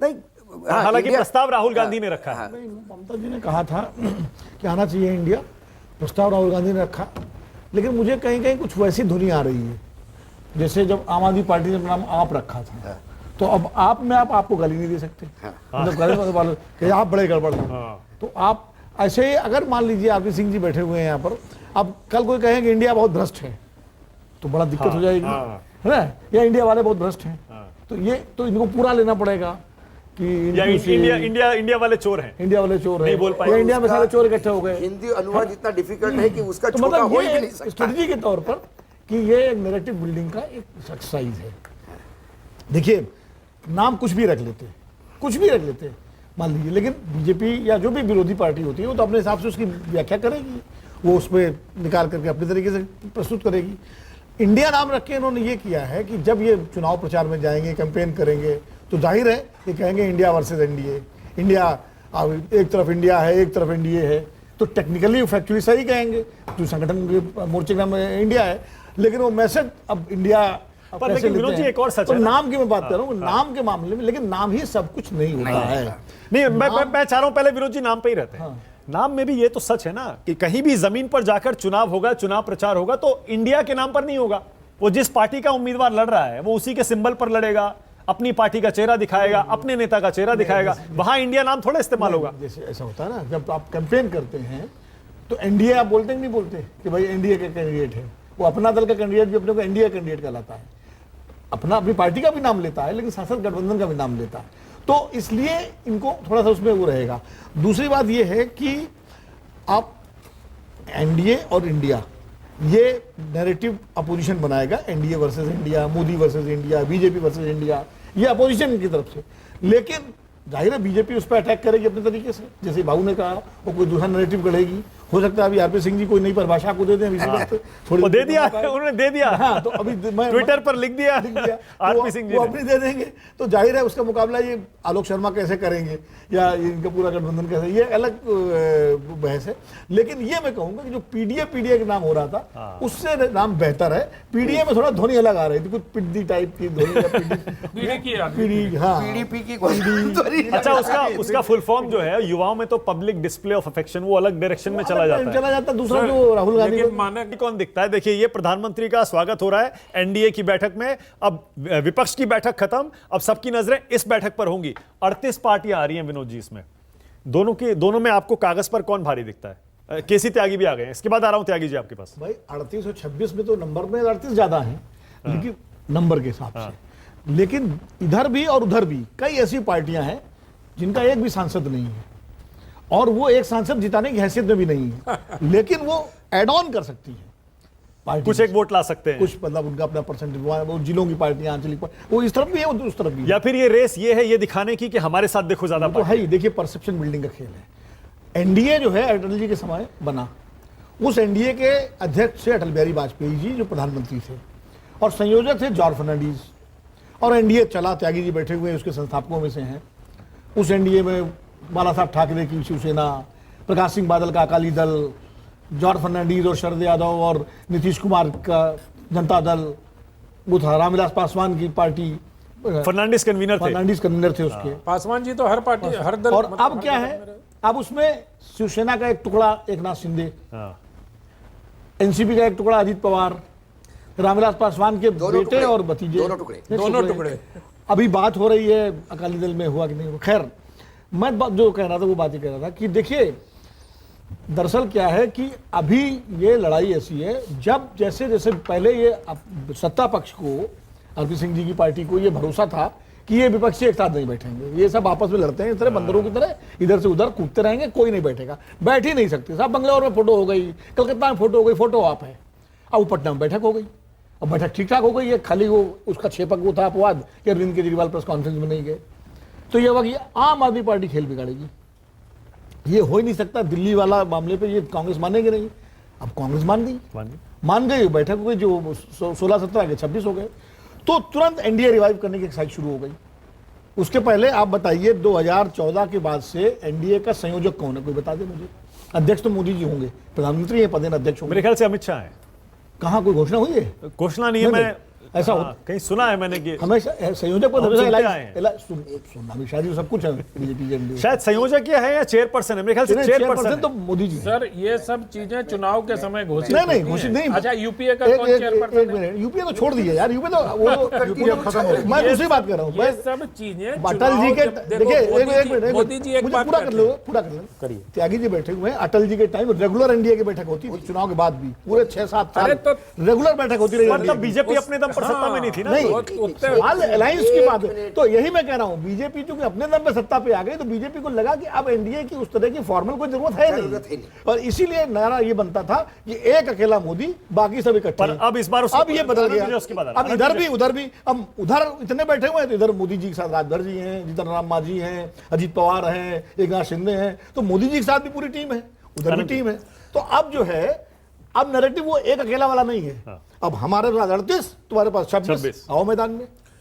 नहीं, हालांकि प्रस्ताव राहुल गांधी ने रखा है। ममता जी ने कहा था कि आना चाहिए इंडिया, प्रस्ताव राहुल गांधी ने रखा, लेकिन मुझे कहीं कहीं कुछ वैसी धुनी आ रही है जैसे जब आम आदमी पार्टी ने नाम आप रखा था, तो अब आप में आप आपको गाली नहीं दे सकते, मतलब गाली वाले कि आप बड़े गड़बड़ हैं। तो आप ऐसे ही अगर मान लीजिए आरपी सिंह जी बैठे हुए हैं यहाँ पर, अब कल कोई कहे कि इंडिया बहुत भ्रष्ट है तो बड़ा दिक्कत हो जाएगी, है ना, या इंडिया वाले बहुत भ्रष्ट हैं, तो ये तो इनको पूरा लेना पड़ेगा कि इंडिया वाले चोर हैं, इंडिया वाले चोर हैं, नहीं बोल पाए, इंडिया में सारे चोर इकट्ठे हो गए। हिंदी अनुवाद इतना डिफिकल्ट है कि उसका तो छोटा मतलब हो ही ये नहीं सकता। स्ट्रेटजी के तौर पर कि ये एक नैरेटिव बिल्डिंग का एक एक्सरसाइज है। देखिए, नाम कुछ भी रख लेते, कुछ भी रख लेते मान लीजिए, लेकिन बीजेपी या जो भी विरोधी पार्टी होती है वो तो अपने हिसाब से उसकी व्याख्या करेगी, वो उसमें निकाल करके अपने तरीके से प्रस्तुत करेगी। इंडिया नाम रख के इन्होंने ये किया है कि जब ये चुनाव प्रचार में जाएंगे, कैंपेन करेंगे, तो जाहिर है ये कहेंगे इंडिया वर्सेस एनडीए, इंडिया एक तरफ इंडिया है एक तरफ एनडीए है, तो टेक्निकली फैक्चुअली सही कहेंगे, जो संगठन के मोर्चे का नाम इंडिया है, लेकिन वो मैसेज अब इंडिया पर लेकिन विनोद जी एक और सच तो है, नाम की मैं बात कर रहा हूँ, नाम के मामले में, लेकिन नाम ही सब कुछ नहीं होता है। नहीं, मैं चाह रहा हूं पहले विनोद जी नाम पे ही रहते हैं। नाम में भी ये तो सच है ना कि कहीं भी जमीन पर जाकर चुनाव होगा, चुनाव प्रचार होगा तो इंडिया के नाम पर नहीं होगा। वो जिस पार्टी का उम्मीदवार लड़ रहा है वो उसी के सिंबल पर लड़ेगा, अपनी पार्टी का चेहरा दिखाएगा, अपने नेता का चेहरा दिखाएगा, वहां इंडिया नाम थोड़ा इस्तेमाल होगा। जैसे ऐसा होता है ना, जब आप कैंपेन करते हैं तो एनडीए आप बोलते नहीं बोलते कि भाई एनडीए का कैंडिडेट है, वो अपना दल का कैंडिडेट भी अपने को एनडीए कैंडिडेट कहलाता है, अपना अपनी पार्टी का भी नाम लेता है, लेकिन शासक गठबंधन का भी नाम लेता है, तो इसलिए इनको थोड़ा सा उसमें वो रहेगा। दूसरी बात ये है कि आप एनडीए और इंडिया ये नैरेटिव अपोजिशन बनाएगा, NDA versus India, Modi versus India, BJP versus India, ये अपोजिशन की तरफ से, लेकिन जाहिर है बीजेपी उस पर अटैक करेगी अपने तरीके से, जैसे बाबू ने कहा, वो कोई दूसरा नैरेटिव गढ़ेगी, हो सकता है अभी आरपी सिंह जी कोई नई परिभाषा को दे दें इसी वक्त, वो दे दिया, उन्होंने दे दिया, हाँ, तो अभी मैं ट्विटर पर लिख दिया आरपी सिंह जी वो अपनी दे देंगे, तो जाहिर है उसका मुकाबला ये आलोक शर्मा कैसे करेंगे या इनका पूरा गठबंधन कैसे, ये अलग बहस है। लेकिन ये मैं कहूंगा कि जो पीडीए के नाम हो रहा था उससे नाम बेहतर है। पीडीए में थोड़ा ध्वनि अलग आ रही थी, कुछ पिड्डी टाइप की ध्वनि, हाँ, पीडीपी की अच्छा, उसका फुल फॉर्म जो है युवाओं में तो पब्लिक डिस्प्ले ऑफ अफेक्शन, वो अलग डायरेक्शन में चला जाता है। दूसरा जो राहुल गांधी को मानक कौन दिखता है, देखिए ये प्रधानमंत्री का स्वागत हो रहा है एनडीए की बैठक में, अब विपक्ष की बैठक खत्म, अब सबकी नजरें इस बैठक पर होंगी। 38 पार्टियां आ रही हैं विनोद जी इसमें, दोनों में आपको कागज पर कौन भारी दिखता है? केसी त्यागी भी आ गए हैं, इसके बाद आ रहा हूं त्यागी जी आपके पास। भाई 38 और 26 में तो नंबर में 38 ज्यादा है, लेकिन नंबर के हिसाब से, लेकिन इधर भी और उधर भी कई ऐसी पार्टियां हैं जिनका एक भी सांसद नहीं है, और वो एक सांसद जिताने की हैसियत में भी नहीं है, लेकिन वो एड ऑन कर सकती है पार्टी, कुछ एक वोट ला सकते हैं, कुछ मतलब उनका अपना परसेंटेज, जिलों की पार्टियां, आंचलिक वो इस तरफ भी है, वो उस तरफ भी है। या फिर ये रेस ये है ये दिखाने की कि हमारे साथ देखो ज्यादा तो है ही, देखिए परसेप्शन बिल्डिंग का खेल है। एनडीए जो है अटल जी के समय बना, उस एनडीए के अध्यक्ष थे अटल बिहारी वाजपेयी जी जो प्रधानमंत्री थे, और संयोजक थे जॉर्ज फर्नांडीज, और एनडीए चला, त्यागी जी बैठे हुए उसके संस्थापकों में से हैं। उस एनडीए में बाला साहब ठाकरे की शिवसेना, प्रकाश सिंह बादल का अकाली दल, जॉर्ज फर्नांडीज और शरद यादव और नीतीश कुमार का जनता दल, वो था रामविलास पासवान की पार्टी, फर्नांडीज कन्वीनर थे उसके। पासवान जी तो हर पार्टी हर दल, और अब क्या है, अब उसमें शिवसेना का एक टुकड़ा एकनाथ शिंदे, एनसीपी का एक टुकड़ा अजित पवार, रामविलास पासवान के बेटे और भतीजे, दोनों टुकड़े। अभी बात हो रही है अकाली दल में हुआ कि नहीं। खैर, मैं जो कह रहा था वो बात ही कह रहा था कि देखिए दरअसल क्या है कि अभी ये लड़ाई ऐसी है, जब जैसे जैसे पहले ये सत्ता पक्ष को, आरपी सिंह जी की पार्टी को ये भरोसा था कि ये विपक्षी एक साथ नहीं बैठेंगे, ये सब आपस में लड़ते हैं इस तरह बंदरों की तरह, इधर से उधर कूदते रहेंगे, कोई नहीं बैठेगा, बैठ ही नहीं सकते साहब। बंगलौर में फोटो हो गई, कलकत्ता में फोटो हो गई, फोटो आप है, अब पटना में बैठक हो गई, अब बैठक ठीक ठाक हो गई है, खाली वो उसका छेपक वो था अपवाद कि अरविंद केजरीवाल प्रेस कॉन्फ्रेंस में नहीं गए, तो ये वक्त आम आदमी पार्टी खेल बिगाड़ेगी, ये हो ही नहीं सकता। दिल्ली वाला मामले पे ये कांग्रेस मानेगी नहीं, अब कांग्रेस मान गई, बैठक हो गई, जो 16-17 के 26 हो गए, तो तुरंत एनडीए रिवाइव करने की एक्साइज शुरू हो गई। उसके पहले आप बताइए 2014 के बाद से एनडीए का संयोजक कौन है, कोई बता दे मुझे। अध्यक्ष तो मोदी जी होंगे, प्रधानमंत्री है, पदेन अध्यक्ष होंगे, मेरे ख्याल से अमित शाह है। कहाँ कोई घोषणा हुई है? घोषणा नहीं है, मैं ऐसा हाँ, कहीं सुना है मैंने कि हमेशा संयोजक पद हम हमेशा सुनते आए हैं। सुनना भी शायद ये सब कुछ है बीजेपी के एनडीए। शायद संयोजक ये है या चेयरपर्सन है, मेरे ख्याल से चेयरपर्सन तो मोदी जी हैं। सर ये सब चीजें चुनाव के समय घोषित नहीं नहीं होती घोषित हैं। नहीं। अच्छा यूपीए का एक कौन एक चेयरपर्सन है? मिनट, यूपीए तो छोड़ दिया यार, यूपीए तो वो यूपीए खत्म हो गया। मैं दूसरी बात कर रहा हूँ। ये सब चीजें अटल जी के देखिए एक मोदी जी एक मुझे बात पूरा कर करते लो, हैं। पूरा कर लो। त्यागी जी बैठे हुए हैं, अटल जी के टाइम रेगुलर एनडीए की बैठक होती थी, चुनाव के बाद भी पूरे 6-7 साल अरे तो रेगुलर बैठक होती रही। पर तब बीजेपी अपने दम पर सत्ता में नहीं थी ना। नहीं उत्तर सवाल अलायंस की बात है। तो यही मैं कह रहा हूं, बीजेपी चूंकि अपने दम पे सत्ता पे आ गई तो बीजेपी को लगा कि अब एनडीए की उस तरह की फॉर्मल कोई जरूरत है नहीं, और इसीलिए नारा ये बनता था कि एक अकेला मोदी, बाकी सब इकट्ठे। पर अब इस बार अब ये बदल गया। उसके बाद अब इधर भी उधर भी, अब उधर इतने बैठे हुए हैं तो इधर मोदी जी के साथ राजभर जी हैं, जीतन राम मांझी हैं, अजीत पवार हैं, एकनाथ शिंदे हैं, तो मोदी जी के साथ भी पूरी टीम है, उधर भी टीम है। तो अब जो है, अब नैरेटिव वो एक अकेला वाला नहीं है। अब हमारे पास 38, तुम्हारे पास 26, आओ मैदान में।